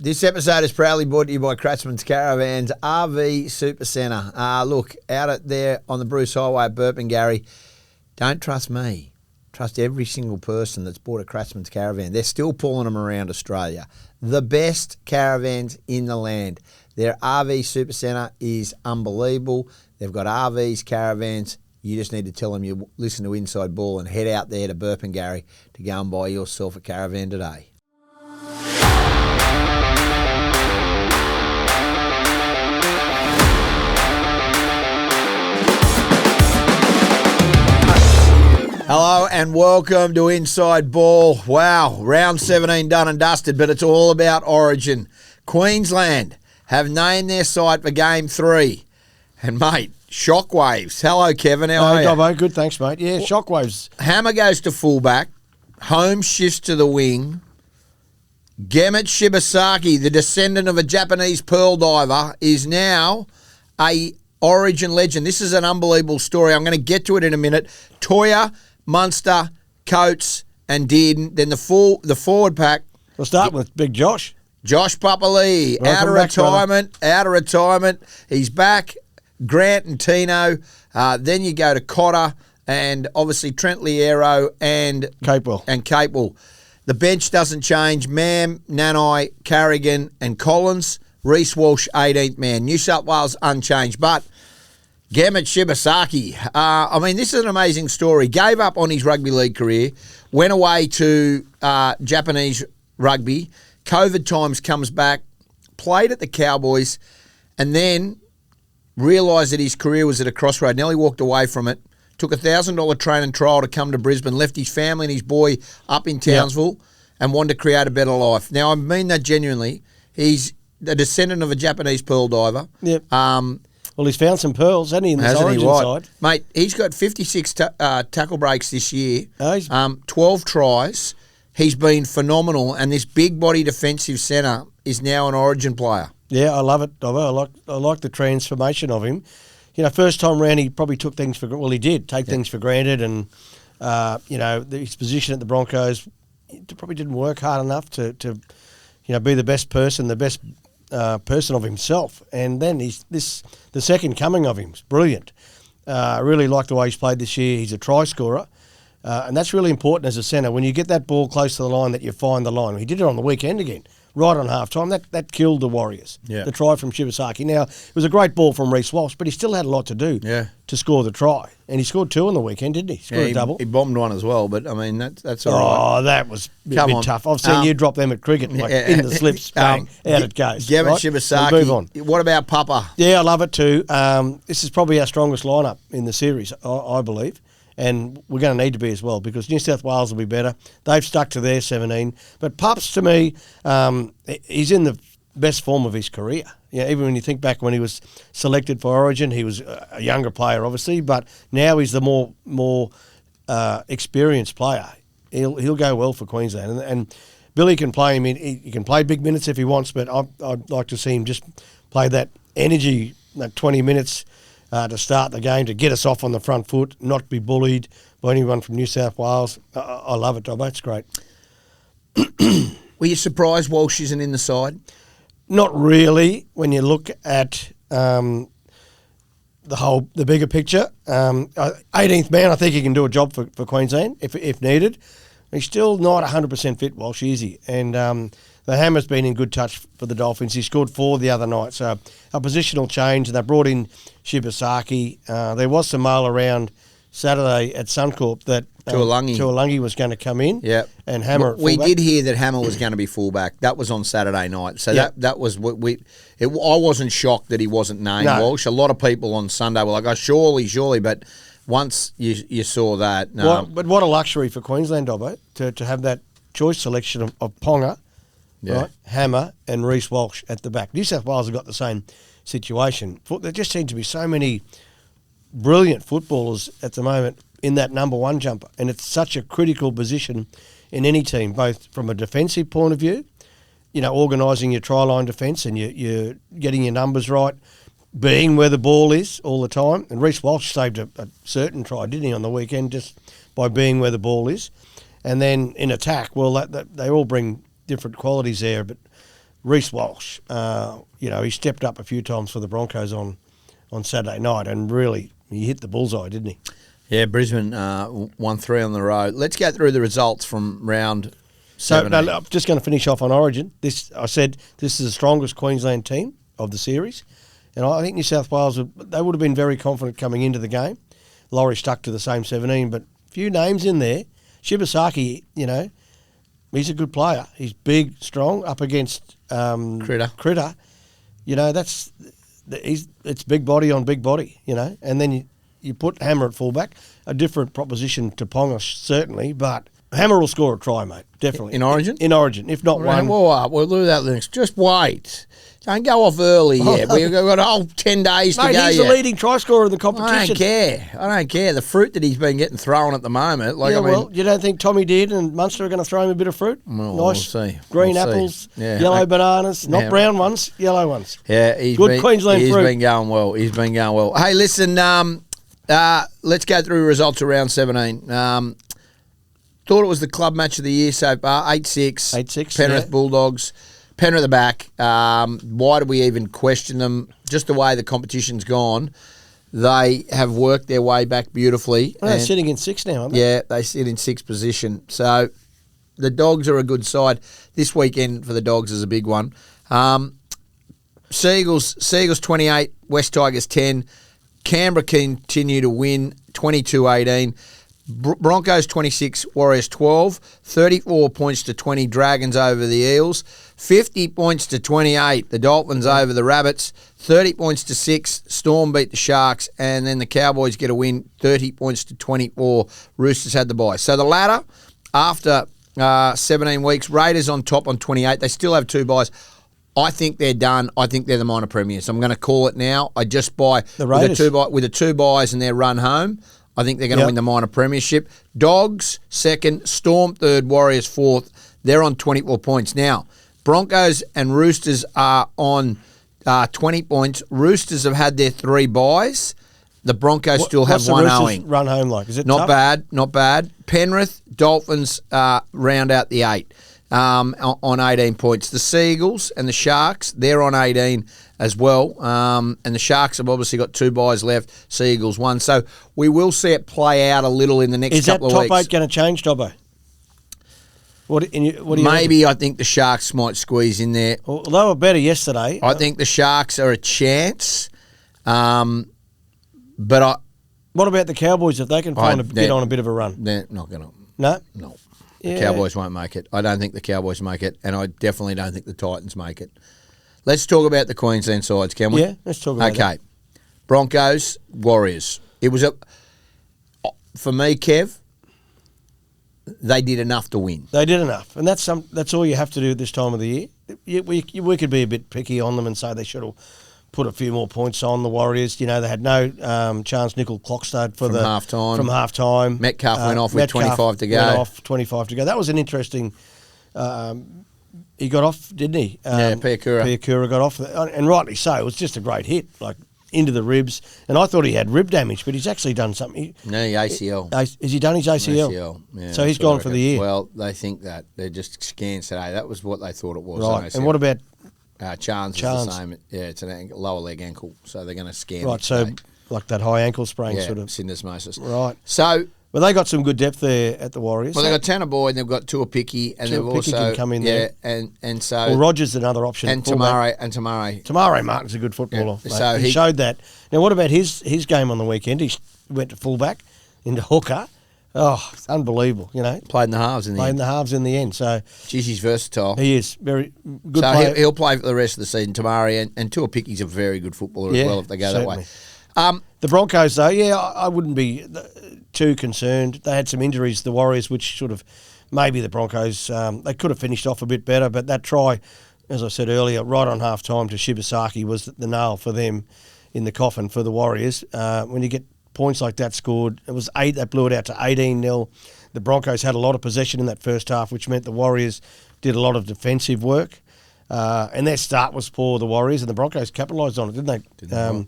This episode is proudly brought to you by Kratzmann Caravans RV Super Centre. Look, out there on the Bruce Highway at Burpengary, don't trust me. Trust every single person that's bought a Kratzmann Caravan. They're still pulling them around Australia. The best caravans in the land. Their RV Super Centre is unbelievable. They've got RVs, caravans. You just need to tell them you listen to Inside Ball and head out there to Burpengary to go and buy yourself a caravan today. Hello and welcome to Inside Ball. Wow, round 17 done and dusted, but it's all about Origin. Queensland have named their site for Game 3. And, mate, Shockwaves. Hello, Kevin. How are you? Dobbo, good, thanks, mate. Yeah, Shockwaves. Hammer goes to fullback. Holmes shifts to the wing. Gemet Shibasaki, the descendant of a Japanese pearl diver, is now a Origin legend. This is an unbelievable story. I'm going to get to it in a minute. Toya, Munster, Coates and Dearden. Then the forward pack. We'll start with Big Josh. Josh Papali, out of retirement. He's back. Grant and Tino. Then you go to Cotter and obviously Trent Liero and Capewell. The bench doesn't change. Mam, Nanai, Carrigan and Collins. Reece Walsh, 18th man. New South Wales unchanged. But Gemet Shibasaki, this is an amazing story. Gave up on his rugby league career, went away to Japanese rugby. COVID times comes back, played at the Cowboys, and then realised that his career was at a crossroad. Nearly walked away from it. Took a $1,000 training trial to come to Brisbane, left his family and his boy up in Townsville and wanted to create a better life. Now, I mean that genuinely. He's a descendant of a Japanese pearl diver. Yep. Well, he's found some pearls, hasn't he, in this Origin side? Mate, he's got 56 tackle breaks this year, 12 tries. He's been phenomenal, and this big-body defensive centre is now an Origin player. Yeah, I love it, Dobbo. I like the transformation of him. You know, first time round he probably took things for – well, he did take things for granted and, his position at the Broncos, he probably didn't work hard enough to be the best person, the best person of himself. And then the second coming of him is brilliant. I really like the way he's played this year. He's a try scorer. And that's really important as a centre. When you get that ball close to the line, that you find the line. He did it on the weekend again, right on half-time. That killed the Warriors, the try from Shibasaki. Now, it was a great ball from Reece Walsh, but he still had a lot to do to score the try. And he scored 2 on the weekend, didn't he? Scored a double. He bombed one as well, but, that's all right. Oh, that was a bit tough. I've seen you drop them at cricket, in the slips, bang, out it goes. Gemet Shibasaki. We'll move on. What about Papa? Yeah, I love it too. This is probably our strongest lineup in the series, I believe. And we're going to need to be as well because New South Wales will be better. They've stuck to their 17. But Pups, to me, he's in the best form of his career. Yeah, even when you think back when he was selected for Origin, he was a younger player, obviously, but now he's the more experienced player. He'll go well for Queensland. And Billy can play him. He can play big minutes if he wants, but I'd like to see him just play that energy, that 20 minutes to start the game, to get us off on the front foot, not be bullied by anyone from New South Wales. I love it, Dobbo. It's great. Were you surprised Walsh isn't in the side? Not really. When you look at the bigger picture, 18th man, I think he can do a job for Queensland if needed. He's still not 100% fit, Walsh, is he? And the Hammer's been in good touch for the Dolphins. He scored 4 the other night. So a positional change, and they brought in Shibasaki. There was some mail around Saturday at Suncorp that Tuolangi was going to come in. Yeah, and Hammer. We did hear that Hammer was going to be fullback. That was on Saturday night. So that was what I wasn't shocked that he wasn't named Walsh. A lot of people on Sunday were like, "Oh, surely," but once you saw that, no. But what a luxury for Queensland, Dobbo, to have that choice selection of Ponga. Yeah. Right, Hammer and Reece Walsh at the back. New South Wales have got the same situation. There just seem to be so many brilliant footballers at the moment in that number one jumper, and it's such a critical position in any team, both from a defensive point of view, organising your try-line defence and you're getting your numbers right, being where the ball is all the time. And Reece Walsh saved a certain try, didn't he, on the weekend, just by being where the ball is. And then in attack, well, they all bring different qualities there, but Reece Walsh, he stepped up a few times for the Broncos on Saturday night, and really he hit the bullseye, didn't he? Yeah, Brisbane won 3 on the road. Let's go through the results from round 7. So, I'm just going to finish off on Origin. I said this is the strongest Queensland team of the series, and I think New South Wales would have been very confident coming into the game. Laurie stuck to the same 17, but a few names in there. Shibasaki, he's a good player. He's big, strong, up against Critter. It's big body on big body, and then you put Hammer at fullback, a different proposition to Ponga, certainly, but Hammer will score a try, mate, definitely. In Origin? In Origin, if not one. We'll do that, Linux. Just wait. Don't go off early yet. We've got a whole 10 days to go yet. He's the leading try scorer in the competition. I don't care. The fruit that he's been getting thrown at the moment. You don't think Tommy Dearden and Munster are going to throw him a bit of fruit? Well, nice we'll see. Green apples, yellow bananas, not brown ones, yellow ones. Yeah, Queensland fruit. He's been going well. Hey, listen, let's go through results around 17. Thought it was the club match of the year so far, 8-6. 8-6, Penrith Bulldogs. Penrith at the back. Why do we even question them? Just the way the competition's gone, they have worked their way back beautifully. Well, they're sitting in 6 now, aren't they? Yeah, they sit in 6th position. So the Dogs are a good side. This weekend for the Dogs is a big one. Seagulls 28, West Tigers 10. Canberra continue to win 22-18. Broncos 26, Warriors 12, 34 points to 20, Dragons over the Eels, 50 points to 28, the Dolphins over the Rabbits, 30 points to 6, Storm beat the Sharks, and then the Cowboys get a win, 30 points to 24, Roosters had the bye. So the ladder, after 17 weeks, Raiders on top on 28, they still have 2 byes. I think they're done. I think they're the minor premiers. I'm going to call it now. I just buy the Raiders with the 2 byes and their run home. I think they're going to win the minor premiership. Dogs, 2nd. Storm, 3rd. Warriors, 4th. They're on 24 points. Now, Broncos and Roosters are on 20 points. Roosters have had their 3 byes. The Broncos still have 1 owing. Run home like? Is it not tough? Not bad. Penrith, Dolphins round out the 8 on 18 points. The Seagulls and the Sharks, they're on 18 as well. And the Sharks have obviously got 2 byes left, Seagulls 1. So we will see it play out a little in the next couple of weeks. Is that top 8 going to change, Dobbo? What do you Maybe I think the Sharks might squeeze in there. Well, they were better yesterday. I think the Sharks are a chance. But what about the Cowboys if they can get on a bit of a run? They're not going to. No? No. The Cowboys won't make it. I don't think the Cowboys make it, and I definitely don't think the Titans make it. Let's talk about the Queensland sides, can we? Yeah, let's talk about that. Okay. Broncos, Warriors. It was for me, Kev, they did enough to win. They did enough, and that's all you have to do at this time of the year. We could be a bit picky on them and say they should have put a few more points on the Warriors. They had no chance. Nickel Clockstad from half time. Metcalf went off with 25 to go. Went off 25 to go. That was an interesting. He got off, didn't he? Piakura got off, and rightly so. It was just a great hit, like into the ribs. And I thought he had rib damage, but he's actually done something. No, ACL. Has he done his ACL? ACL. Yeah, so he's gone for the year. Well, they think that they're just scans today. That was what they thought it was. Right. And what about? Chance is the same. Yeah, it's an lower leg ankle, so they're going to scan. Right, so like that high ankle sprain sort of syndesmosis. Right. So, well, they got some good depth there at the Warriors. Well, they've got Tanner Boyd, and they've got Tua Picky, and they've also can come in there. and so well, Rogers another option, and Tamare Martin's a good footballer. Yeah. So he showed that. Now, what about his game on the weekend? He went to fullback into hooker. Oh, it's unbelievable, Played in the halves in the end. So, geez, he's versatile. He is very good. So player. he'll play for the rest of the season. Tamari and Tua Picky's a very good footballer as well if they go certainly. that way. The Broncos, though, I wouldn't be too concerned. They had some injuries, the Warriors, which sort of maybe the Broncos they could have finished off a bit better. But that try, as I said earlier, right on half time to Shibasaki was the nail for them in the coffin for the Warriors. When you get points like that scored, it was 8. That blew it out to 18-0. The Broncos had a lot of possession in that first half, which meant the Warriors did a lot of defensive work. And their start was poor, the Warriors, and the Broncos capitalised on it, didn't they?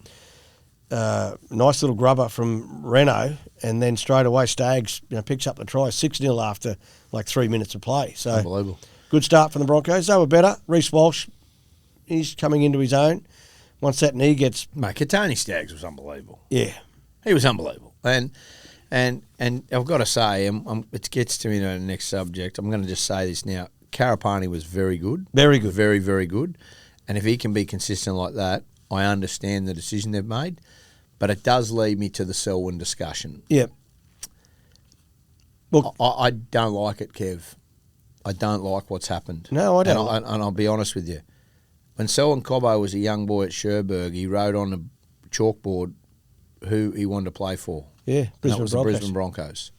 Nice little grubber from Renault, and then straight away Staggs picks up the try, 6-0 after like 3 minutes of play. So unbelievable. Good start from the Broncos. They were better. Reece Walsh He's coming into his own. Once that knee gets... Mate, Tony Staggs was unbelievable. Yeah. He was unbelievable. And I've got to say, it gets to me to the next subject. I'm going to just say this now. Carapani was very good. Very good. Very, very good. And if he can be consistent like that, I understand the decision they've made. But it does lead me to the Selwyn discussion. Yep. Look, I don't like it, Kev. I don't like what's happened. No, I don't. And I'll be honest with you. When Selwyn Cobbo was a young boy at Cherbourg, he wrote on a chalkboard who he wanted to play for. Yeah, That was the Brisbane Broncos.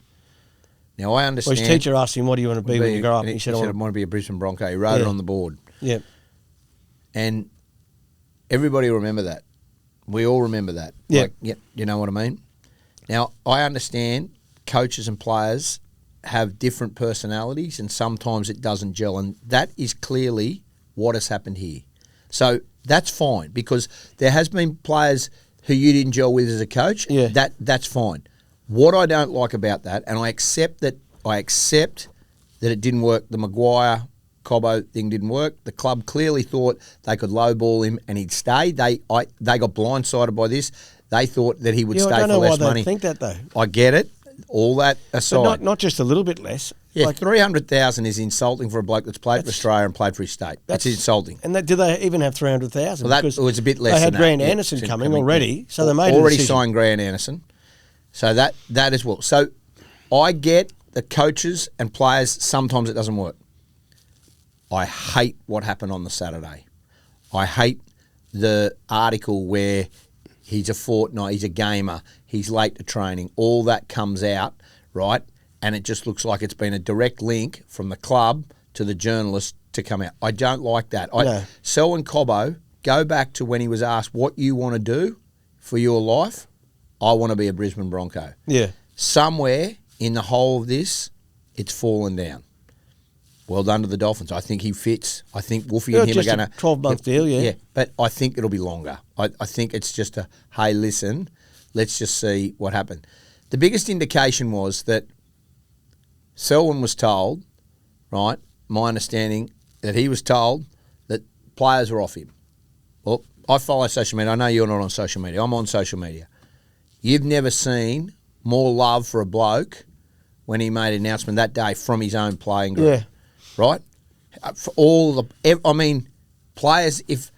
Now, I understand... Well, his teacher asked him, what do you want to be when you grow up? And he said, I want to be a Brisbane Bronco. He wrote it on the board. Yeah. And everybody will remember that. We all remember that. Yeah. Like, yeah, you know what I mean? Now, I understand coaches and players have different personalities and sometimes it doesn't gel. And that is clearly what has happened here. So that's fine because there has been players who you didn't gel with as a coach. Yeah. That's fine. What I don't like about that, and I accept that it didn't work. The Maguire Cobbo thing didn't work. The club clearly thought they could lowball him and he'd stay. They got blindsided by this. They thought that he would stay for less money. I don't know why they think that though. I get it. All that aside, but not just a little bit less. Yeah, like, 300,000 is insulting for a bloke that's played for Australia and played for his state. That's insulting. And do they even have 300,000? Well, that was a bit less. They had than Grant that. Anderson coming already, so they made already a decision. signed Grant Anderson. So that as well. So I get the coaches and players. Sometimes it doesn't work. I hate what happened on the Saturday. I hate the article where he's a fortnight, he's a gamer, he's late to training. All that comes out, right? And it just looks like it's been a direct link from the club to the journalist to come out. I don't like that. No. Selwyn Cobbo, go back to when he was asked what you want to do for your life. I want to be a Brisbane Bronco. Yeah. Somewhere in the whole of this, it's fallen down. Well done to the Dolphins. I think he fits. I think Wolfie and him are going to... 12-month deal, yeah. Yeah, but I think it'll be longer. I think it's just a, hey, listen, let's just see what happened. The biggest indication was that Selwyn was told, right, my understanding, that he was told that players were off him. Well, I follow social media. I know you're not on social media. I'm on social media. You've never seen more love for a bloke when he made an announcement that day from his own playing group. Yeah. Right? For all players, if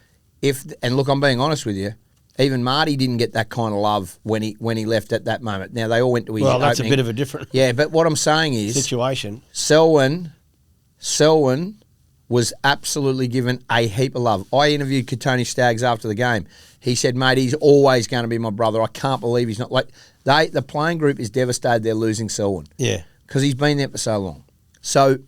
and look, I'm being honest with you, even Marty didn't get that kind of love when he left at that moment. Now, they all went to his opening. That's a bit of a different Yeah, but what I'm saying is... situation. Selwyn was absolutely given a heap of love. I interviewed Tony Staggs after the game. He said, mate, he's always going to be my brother. I can't believe he's not... The playing group is devastated they're losing Selwyn. Yeah. Because he's been there for so long. So...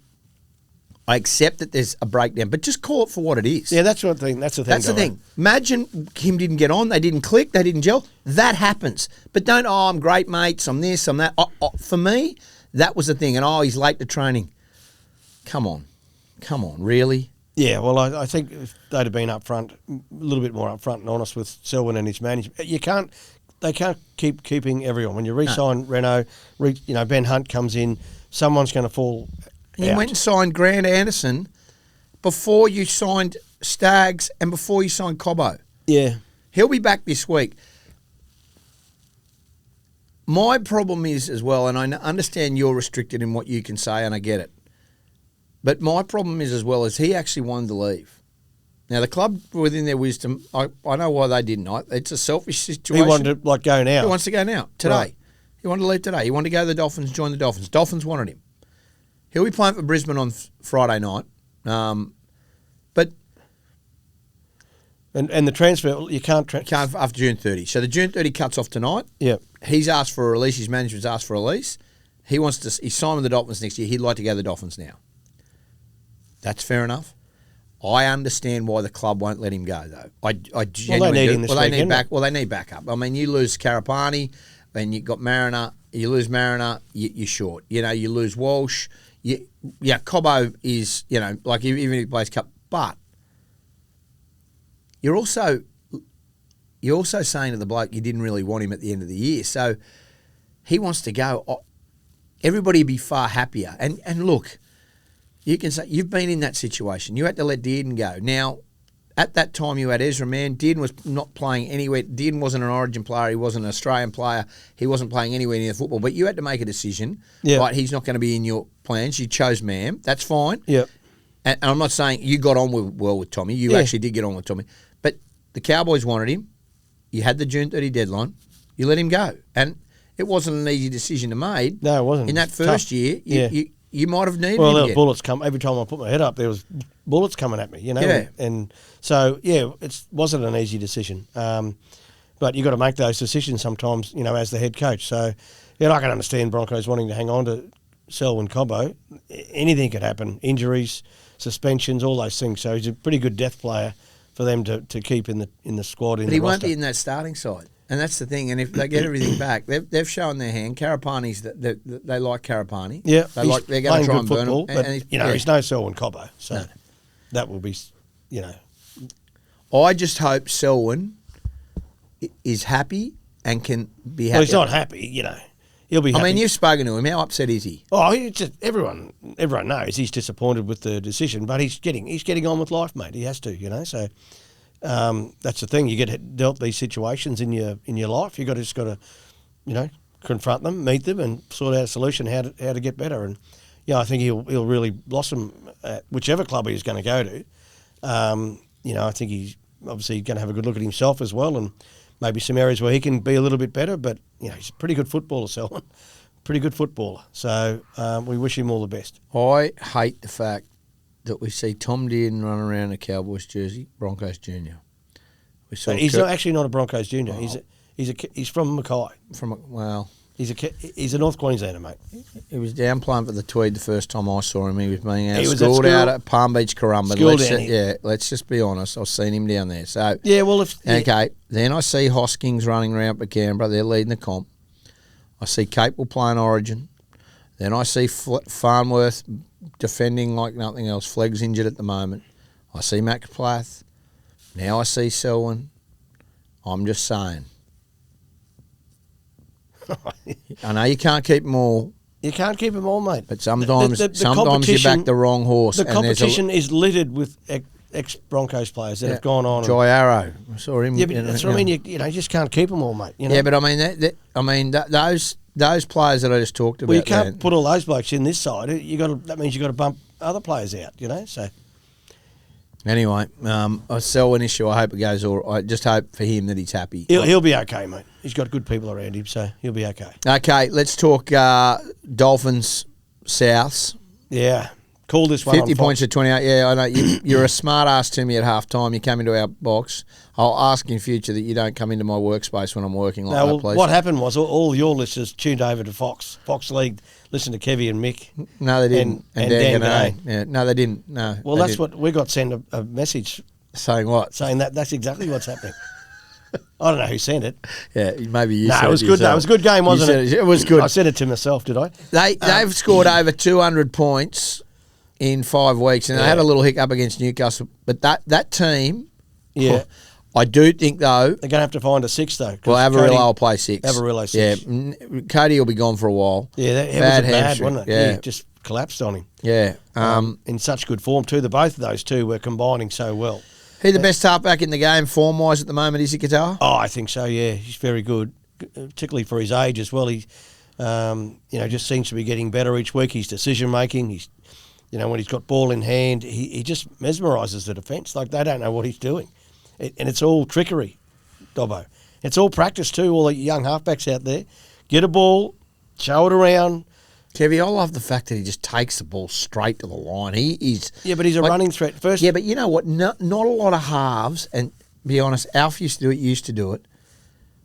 I accept that there's a breakdown, but just call it for what it is. Yeah, that's the thing. That's the thing. Imagine him didn't get on, they didn't click, they didn't gel. That happens. But don't, I'm great mates, I'm this, I'm that. For me, that was the thing. And, he's late to training. Come on, really? Yeah, well, I think if they'd have been upfront, a little bit more upfront and honest with Selwyn and his management. They can't keep keeping everyone. When you re-sign Renault, Ben Hunt comes in, someone's going to fall. You went and signed Grant Anderson before you signed Staggs and before you signed Cobbo. Yeah. He'll be back this week. My problem is as well, and I understand you're restricted in what you can say, and I get it. But my problem is as well as he actually wanted to leave. Now, the club, within their wisdom, I know why they didn't. It's a selfish situation. He wanted to go now. He wants to go now, today. Right. He wanted to leave today. He wanted to go to the Dolphins, join the Dolphins. Dolphins wanted him. He'll be playing for Brisbane on Friday night. But... And the transfer, you can't after June 30. So the June 30 cuts off tonight. Yeah. He's asked for a release. His management's asked for a release. He's signed with the Dolphins next year. He'd like to go to the Dolphins now. That's fair enough. I understand why the club won't let him go, though. I genuinely do. They need backup. I mean, you lose Carapani, and you've got Mariner. You lose Mariner, you're short. You lose Walsh. Cobbo is, even if he plays cup, but you're also saying to the bloke you didn't really want him at the end of the year. So he wants to go. Everybody would be far happier. And look, you can say you've been in that situation. You had to let Dearden go. Now, at that time you had Ezra Mann. Dearden was not playing anywhere. Dearden wasn't an Origin player. He wasn't an Australian player. He wasn't playing anywhere near football. But you had to make a decision. Yeah. Right, he's not going to be in your plans. You chose Mam. That's fine. Yep. And I'm not saying you got on well with Tommy. You actually did get on with Tommy. But the Cowboys wanted him. You had the June 30 deadline. You let him go. And it wasn't an easy decision to make. No, it wasn't. In that first Tough. year, you might have needed Well, him there again. were bullets come every time I put my head up. There was bullets coming at me, you know. Yeah. And so it wasn't an easy decision. But you got to make those decisions sometimes, you know, as the head coach. So I can understand Broncos wanting to hang on to Selwyn Cobbo. Anything could happen: injuries, suspensions, all those things. So he's a pretty good depth player for them to keep in the squad. But he won't be in that starting side. And that's the thing. And if they get everything back, they've shown their hand. Carapani's they like Carapani. Yeah, they're going to try and burn football, him. but And he's no Selwyn Cobbo, so that will be, I just hope Selwyn is happy and can be happy. Well, he's not happy, He'll be happy. I mean, you've spoken to him. How upset is he? Oh, everyone knows he's disappointed with the decision, but he's getting on with life, mate. He has to, So that's the thing. You get dealt these situations in your life. You just got to, confront them, meet them, and sort out a solution how to get better. And I think he'll really blossom at whichever club he's going to go to. I think he's obviously going to have a good look at himself as well, and maybe some areas where he can be a little bit better. But he's a pretty good footballer, Selwyn. Pretty good footballer. So we wish him all the best. I hate the fact that we see Tom Dearden run around in a Cowboys jersey, Broncos junior. He's actually not a Broncos junior. Oh. He's from Mackay. He's a North Queenslander, mate. He was down playing for the Tweed the first time I saw him. He was being schooled out at Palm Beach Currumbin. Let's just be honest. I've seen him down there. So then I see Hoskins running around for Canberra. They're leading the comp. I see Capel playing Origin. Then I see Farnworth defending like nothing else. Flegg's injured at the moment. I see Mac Plath. Now I see Selwyn. I'm just saying. I know you can't keep them all. You can't keep them all, mate. But sometimes you back the wrong horse. The competition is littered with ex-Broncos players that have gone on. Joy Arrow. I saw him. Yeah, but that's what I mean. You just can't keep them all, mate. Yeah, but I mean, those players that I just talked about. Well, you can't put all those blokes in this side. That means you got to bump other players out. So. Anyway, a Selwyn issue. I hope it goes all right. I just hope for him that he's happy. He'll be okay, mate. He's got good people around him, so he'll be okay. Okay, let's talk Dolphins Souths. Yeah. Call this one 50 points to 28. Yeah, I know. You're a smart ass to me at half time. You come into our box. I'll ask in future that you don't come into my workspace when I'm working like that, please. What happened was all your listeners tuned over to Fox League, listened to Kevie and Mick. No, they didn't. And Dan Gannay. Yeah, no, they didn't. No. Well, that's what we got sent a message. Saying what? Saying that's exactly what's happening. I don't know who sent it. Yeah, maybe you said it. No, it was good. That was a good game, wasn't it? It was good. I said it to myself, did I? They've scored over 200 points in 5 weeks, and they had a little hiccup against Newcastle. But that team, I do think though they're going to have to find a 6 though. Well, Avarillo will play 6. Avarillo 6. Yeah, Cody will be gone for a while. Yeah, it was bad, wasn't it? Yeah, he just collapsed on him. Yeah, in such good form too. Both of those two were combining so well. He's the best halfback in the game form-wise at the moment, is he, Qatar? Oh, I think so. Yeah, he's very good, particularly for his age as well. He, just seems to be getting better each week. His decision making, he's, when he's got ball in hand, he just mesmerises the defence. Like they don't know what he's doing, and it's all trickery, Dobbo. It's all practice too. All the young halfbacks out there, get a ball, show it around. Kevie, I love the fact that he just takes the ball straight to the line. He is... Yeah, but he's a running threat first. Yeah, but you know what? Not a lot of halves, and be honest, Alf used to do it.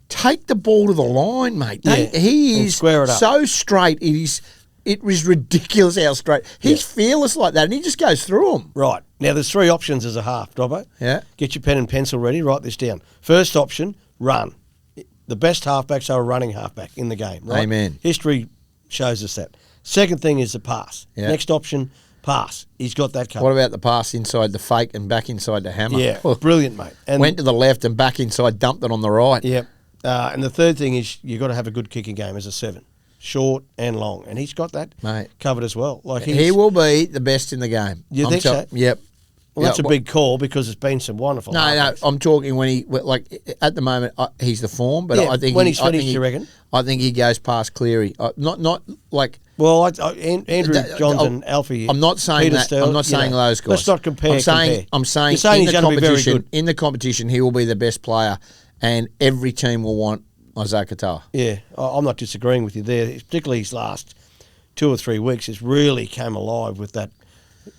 Take the ball to the line, mate. He is square it up. So straight. It was ridiculous how straight. He's fearless like that, and he just goes through them. Right. Now, there's 3 options as a half, Dobbo. Yeah. Get your pen and pencil ready. Write this down. First option, run. The best halfbacks are a running halfback in the game, right? Amen. History shows us that. Second thing is the pass. Yeah. Next option, pass. He's got that covered. What about the pass inside the fake and back inside the hammer? Yeah, brilliant, mate. And went to the left and back inside, dumped it on the right. Yep. And the third thing is you've got to have a good kicking game as a 7. Short and long. And he's got that covered as well. Like he will be the best in the game. You think so? Yep. Well, that's a big call because there's been some wonderful. No, I'm talking when at the moment he's the form, but I think when he's finished, you reckon? I think he goes past Cleary. Not like. Well, Andrew Johns and Alfie. I'm not saying Peter that. Steele, I'm not saying those guys. Let's not compare. I'm saying You're saying in he's the going to be very competition. good. In the competition, he will be the best player, and every team will want Isaiah Katoa. Yeah, I'm not disagreeing with you there. Particularly his last 2 or 3 weeks has really come alive with that.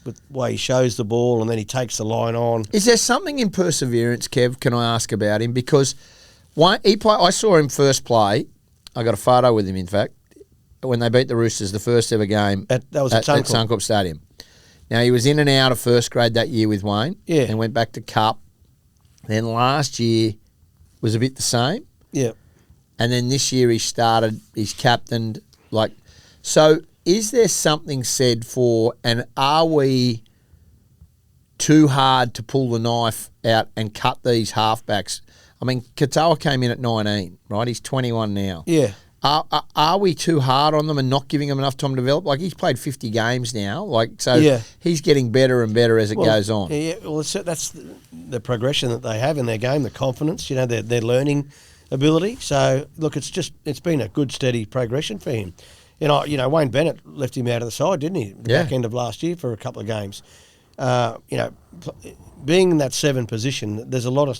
With the way he shows the ball and then he takes the line on. Is there something in perseverance, Kev, can I ask about him? Because I saw him first play. I got a photo with him, in fact, when they beat the Roosters, the first ever game that was at Suncorp Stadium. Now, he was in and out of first grade that year with Wayne and went back to Cup. Then last year was a bit the same. Yeah. And then this year he's captained. So is there something said for, and are we too hard to pull the knife out and cut these halfbacks? I mean, Katoa came in at 19, right? He's 21 now. Yeah. Are we too hard on them and not giving them enough time to develop? Like, he's played 50 games now. He's getting better and better as it goes on. Yeah, well, that's the progression that they have in their game, the confidence, their learning ability. So, look, it's been a good, steady progression for him. Wayne Bennett left him out of the side, didn't he? The back end of last year for a couple of games. Being in that 7 position, there's a lot of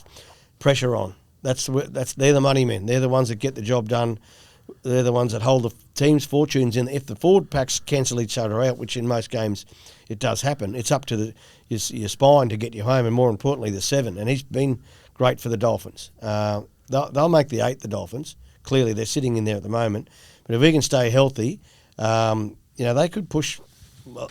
pressure on. They're the money men. They're the ones that get the job done. They're the ones that hold the team's fortunes in. If the forward packs cancel each other out, which in most games it does happen, it's up to your spine to get you home, and more importantly, the 7. And he's been great for the Dolphins. They'll make the 8, the Dolphins. Clearly, they're sitting in there at the moment. But if he can stay healthy, they could push.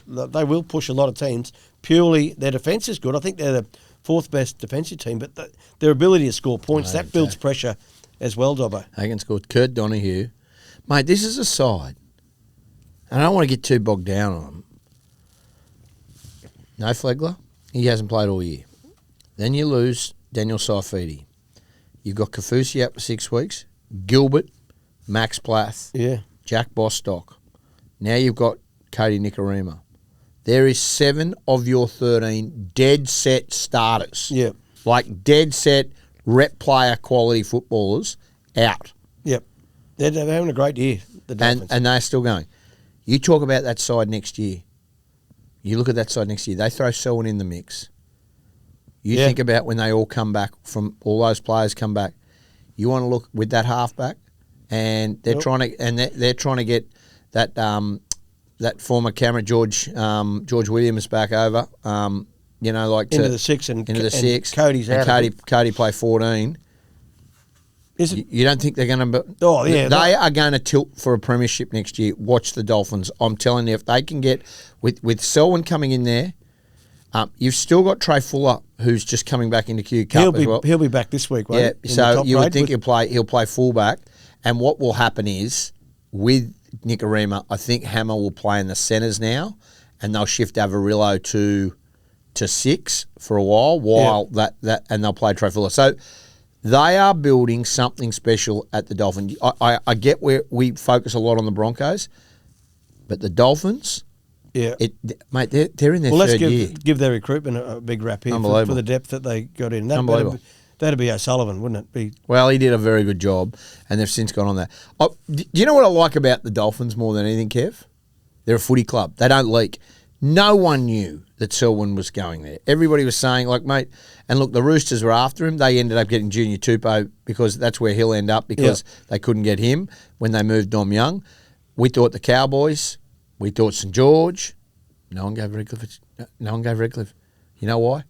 They will push a lot of teams. Purely, their defence is good. I think they're the 4th best defensive team. But their ability to score points, that builds pressure as well, Dobbo. They can score. Kurt Donahue. Mate, this is a side. And I don't want to get too bogged down on them. No Flegler. He hasn't played all year. Then you lose Daniel Saifidi. You've got Kafusi out for 6 weeks. Gilbert. Max Plath, Jack Bostock. Now you've got Cody Nikorima. There is 7 of your 13 dead set starters. Yeah. Like dead set rep player quality footballers out. Yep. They're having a great year, the Dolphins. And they're still going. You talk about that side next year. You look at that side next year. They throw Selwyn in the mix. You think about when they all come back, from all those players come back. You want to look with that halfback. And they're trying to get that that former camera George Williams back over. Into the 6 and into the 6. Cody's out. Cody play 14. Is it? You don't think they're going to? Oh yeah, they are going to tilt for a premiership next year. Watch the Dolphins. I'm telling you, if they can get with Selwyn coming in there. You've still got Trey Fuller, who's just coming back into Q Cup as well. He'll be back this week, won't he? So you would think he'll play fullback. And what will happen is, with Nikorima, I think Hammer will play in the centres now, and they'll shift Avarillo to 6 for a while, and they'll play Trey Fuller. So they are building something special at the Dolphins. I get where we focus a lot on the Broncos, but the Dolphins, mate, they're in their third year. Give their recruitment a big rap here for the depth that they got in. Unbelievable. That'd be O'Sullivan, wouldn't it? Well, he did a very good job, and they've since gone on that. Do you know what I like about the Dolphins more than anything, Kev? They're a footy club. They don't leak. No one knew that Selwyn was going there. Everybody was saying, mate, and look, the Roosters were after him. They ended up getting Junior Tupou because that's where he'll end up because they couldn't get him when they moved Dom Young. We thought the Cowboys. We thought St George. No one gave Redcliffe. You know why?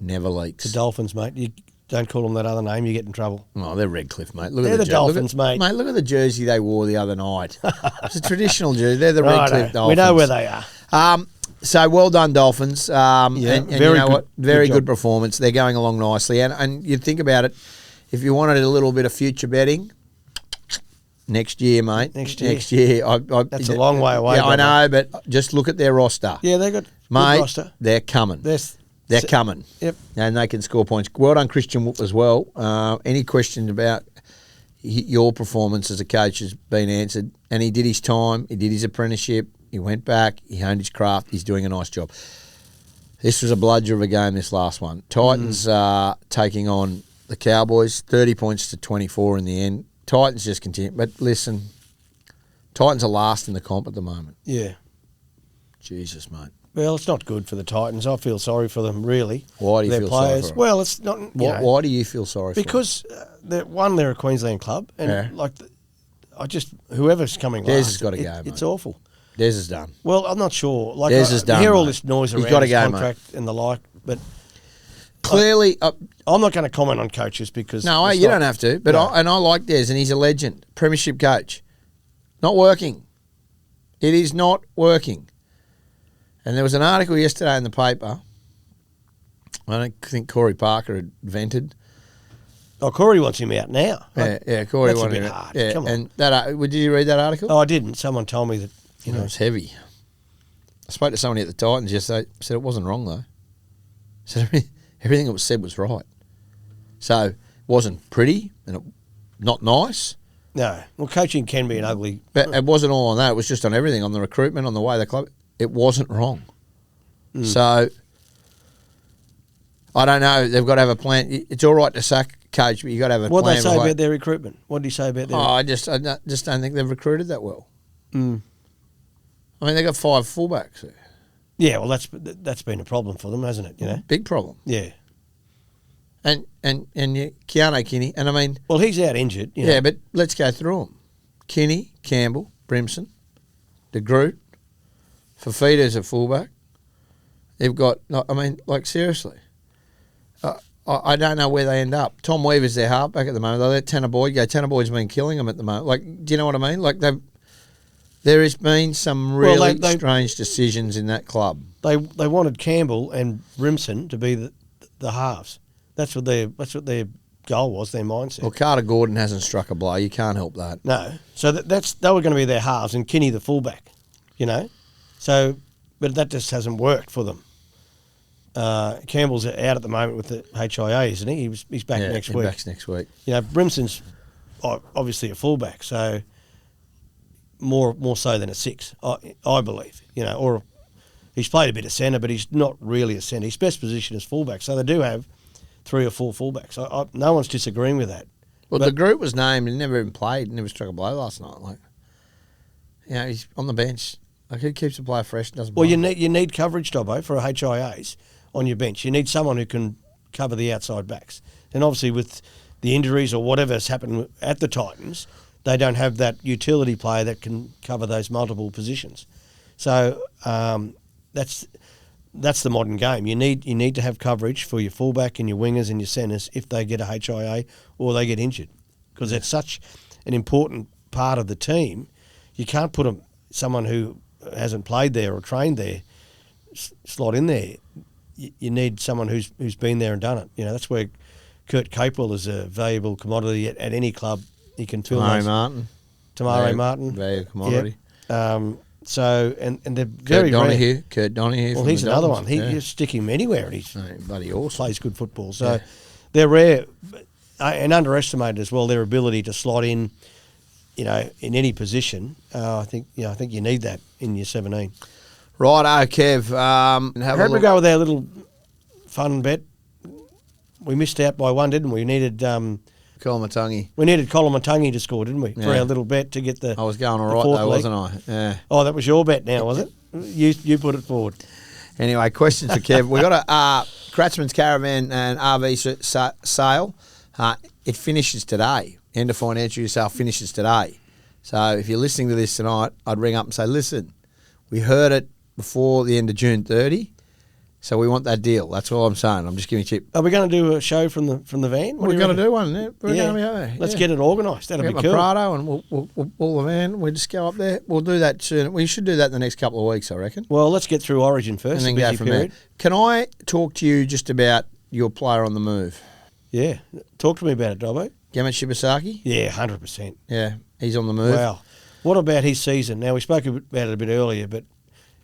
Never leaks. The Dolphins, mate. You don't call them that other name, you get in trouble. Oh, they're Redcliffe, mate. They're the Dolphins, mate. Mate, look at the jersey they wore the other night. It's a traditional jersey. They're the Redcliffe Dolphins. We know where they are. So well done, Dolphins. And you know what? Very good performance. They're going along nicely. And you think about it, if you wanted a little bit of future betting, next year, mate. Next year. That's a long way away. Yeah, I know, but just look at their roster. Yeah, they've got mate, good roster. They're coming. They're coming. Yep. And they can score points. Well done, Christian Wood as well. Any questions about your performance as a coach has been answered. And he did his time. He did his apprenticeship. He went back. He honed his craft. He's doing a nice job. This was a bludger of a game, this last one. Titans taking on the Cowboys, 30 points to 24 in the end. Titans just continue. But listen, Titans are last in the comp at the moment. Yeah. Jesus, mate. Well, it's not good for the Titans. I feel sorry for them, really. Why do you feel sorry for them? Well, it's not. Why do you feel sorry for them? Because, they're a Queensland club, and whoever's coming Des last, has got to go, mate. It's awful. Des is done. Well, I'm not sure. Des is done, I hear all mate. this noise He's around gotta his go, contract and the like, but Clearly, I'm not going to comment on coaches because no, you don't have to. But I like Des, and he's a legend, premiership coach. Not working. It is not working. And there was an article yesterday in the paper. I don't think Corey Parker had vented. Oh, Corey wants him out now. Yeah, Corey That's wanted a bit him out. hard. Yeah, Come on. and that. Did you read that article? Oh, I didn't. Someone told me that. You know, it's heavy. I spoke to somebody at the Titans yesterday. Said it wasn't wrong though. Said everything that was said was right. So it wasn't pretty and not nice. No. Well, coaching can be an ugly. But it wasn't all on that. It was just on everything, on the recruitment, on the way the club. It wasn't wrong. So I don't know. They've got to have a plan. It's all right to sack coach, but you got to have a plan. What did they say about their recruitment? What did he say about their? I just don't think they've recruited that well. I mean, they got 5 fullbacks there. Yeah, well, that's been a problem for them, hasn't it? You know, Big problem. yeah. And Keanu Kinney, and I mean, Well, he's out injured. You know. yeah, but let's go through them. Kinney, Campbell, Brimson, De Groot, Fafita's a fullback. They've got, I mean, like seriously. I don't know where they end up. Tom Weaver's their halfback at the moment. They let Tanner Boyd go. Tanner Boyd's been killing them at the moment. Like, do you know what I mean? Like, there has been some really strange decisions in that club. They wanted Campbell and Brimson to be the halves. That's what their goal was, their mindset. Well, Carter Gordon hasn't struck a blow. You can't help that. No, so they were going to be their halves and Kinney the fullback. You know, so but that just hasn't worked for them. Campbell's out at the moment with the HIA, isn't he? He's back next week. Back next week. You know, Brimson's obviously a fullback, so more so than a 6, I believe. You know, or he's played a bit of centre, but he's not really a centre. His best position is fullback, so they do have 3 or 4 fullbacks. No one's disagreeing with that. Well, the group was named and never even played, never struck a blow last night. Like, you know, he's on the bench. Like, who keeps the player fresh and doesn't Well, play? you need coverage, Dobbo, for HIAs on your bench. You need someone who can cover the outside backs. And obviously with the injuries or whatever's happened at the Titans, they don't have that utility player that can cover those multiple positions. So that's the modern game. You need to have coverage for your fullback and your wingers and your centres if they get a HIA or they get injured, because it's such an important part of the team. You can't put someone who hasn't played there or trained there slot in there. You need someone who's been there and done it. You know, that's where Kurt Capewell is a valuable commodity at any club. He can fill Tamari Martin. Tamari Martin. Valuable commodity. Yeah. So and they're very rare. Kurt Donahue. Well, he's another one. You stick him anywhere and he's bloody awesome. Plays good football. So they're rare and underestimated as well. Their ability to slot in, you know, in any position. I think you need that in your 17. Righto, Kev. How'd we go with our little fun bet? We missed out by one, didn't we? We needed Kolomatangi. We needed Kolomatangi to score, didn't we? For our little bet to get the. I was going all right though, wasn't I? Yeah. Oh, that was your bet now, was it? You put it forward. Anyway, questions for Kev. We got a Kratzmann's Caravan and RV sale. It finishes today. End of financial year sale finishes today. So if you're listening to this tonight, I'd ring up and say, listen, we heard it before the end of June 30, so we want that deal. That's all I'm saying. I'm just giving you a tip. Are we going to do a show from the van? We're going to do one. Yeah. We're going to be Let's get it organised. That'll be my cool. Prado and we'll pull the van. We'll just go up there. We'll do that soon. We should do that in the next couple of weeks, I reckon. Well, let's get through Origin first. And then go from there. Can I talk to you just about your player on the move? Yeah. Talk to me about it, Dobbo. Gamet Shibasaki? Yeah, 100%. Yeah, he's on the move. Wow. What about his season? Now, we spoke about it a bit earlier, but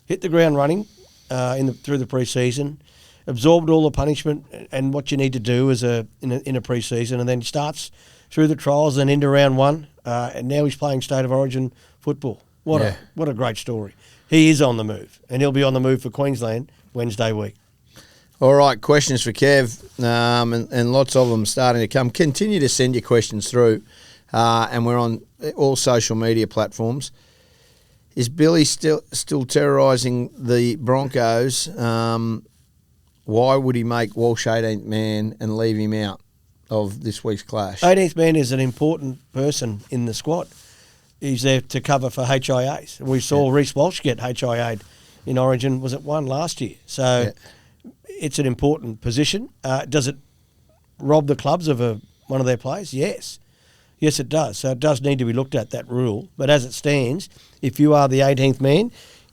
hit the ground running through the pre-season, absorbed all the punishment and what you need to do in a pre-season, and then starts through the trials and into round 1, and now he's playing State of Origin football. What a great story. He is on the move, and he'll be on the move for Queensland Wednesday week. All right, questions for Kev, and lots of them starting to come. Continue to send your questions through, and we're on all social media platforms. Is Billy still terrorising the Broncos? Why would he make Walsh 18th man and leave him out of this week's clash? 18th man is an important person in the squad. He's there to cover for HIAs. We saw Reece Walsh get HIA'd in Origin, was it one last year? So it's an important position. Does it rob the clubs of one of their players? Yes. Yes, it does. So it does need to be looked at, that rule. But as it stands, if you are the 18th man,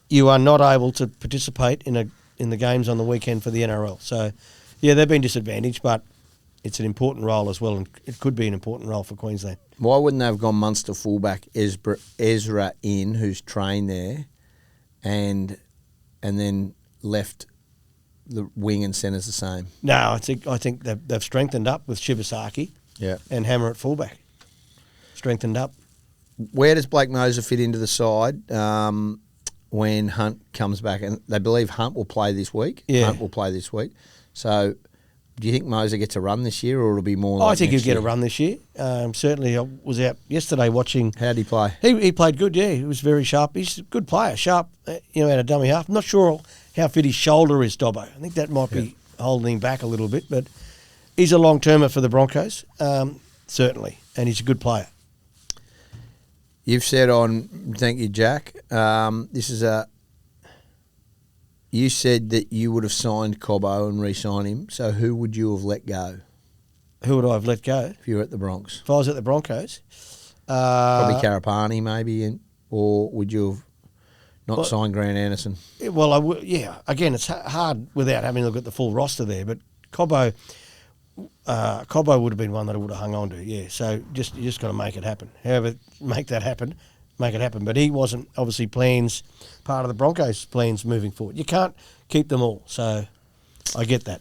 you are not able to participate in the games on the weekend for the NRL. So, yeah, they've been disadvantaged, but it's an important role as well, and it could be an important role for Queensland. Why wouldn't they have gone Munster fullback Ezra in, who's trained there, and then left the wing and centres the same? No, I think they've strengthened up with Shibasaki and Hammer at fullback. Strengthened up. Where does Blake Moser fit into the side when Hunt comes back? And they believe Hunt will play this week. Yeah. Hunt will play this week. So do you think Moser gets a run this year, or it'll be more like I think he'll next get year? a run this year. Certainly, I was out yesterday watching. How did he play? He played good, yeah. He was very sharp. He's a good player, sharp, out of dummy half. I'm not sure how fit his shoulder is, Dobbo. I think that might be holding him back a little bit, but he's a long-termer for the Broncos, certainly, and he's a good player. You've said thank you, Jack. You said that you would have signed Cobbo and re-signed him. So who would you have let go? Who would I have let go? If you were at the Bronx. If I was at the Broncos? Probably Carapani maybe, or would you have not signed Grant Anderson? Well, I would. Yeah. Again, it's hard without having a look at the full roster there, but Cobbo would have been one that I would have hung on to. Yeah. So you just got to make it happen. However, make it happen. But he wasn't obviously part of the Broncos' plans moving forward. You can't keep them all. So I get that.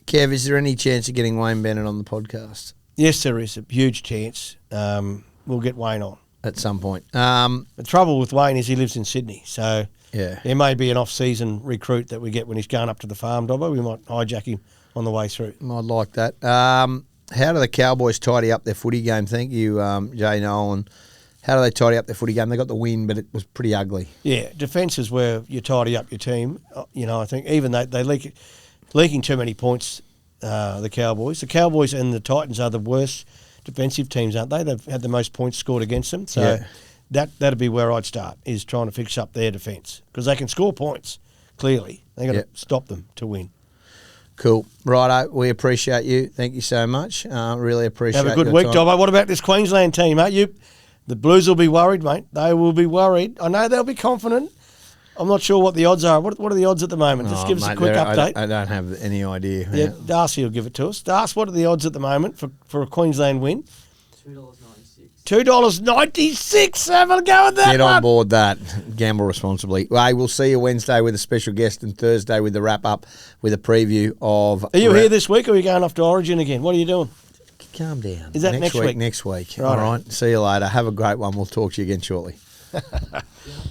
Kev, is there any chance of getting Wayne Bennett on the podcast? Yes, there is a huge chance. We'll get Wayne on at some point. The trouble with Wayne is he lives in Sydney, so there may be an off-season recruit that we get when he's going up to the farm, Dobbo. We might hijack him on the way through. I'd like that. How do the Cowboys tidy up their footy game? Thank you, Jay Nolan. How do they tidy up their footy game? They got the win, but it was pretty ugly. Yeah, defence is where you tidy up your team. I think even they leaking too many points, the Cowboys. The Cowboys and the Titans are the worst defensive teams, aren't they? They've had the most points scored against them. So that'd be where I'd start, is trying to fix up their defence. Because they can score points, clearly. They've got to stop them to win. Cool. Righto, we appreciate you. Thank you so much. Really appreciate it. Have a good week, Dobbo. What about this Queensland team, mate? The Blues will be worried, mate. They will be worried. I know they'll be confident. I'm not sure what the odds are. What are the odds at the moment? Just give us a quick update. I don't have any idea. Yeah, Darcy will give it to us. Darcy, what are the odds at the moment for a Queensland win? $2.96. Have a go at that. Get on board that. Gamble responsibly. Well, we'll see you Wednesday with a special guest and Thursday with the wrap-up with a preview of... Are you here this week or are you going off to Origin again? What are you doing? Calm down. Is that next week? Next week. Right. All right. See you later. Have a great one. We'll talk to you again shortly.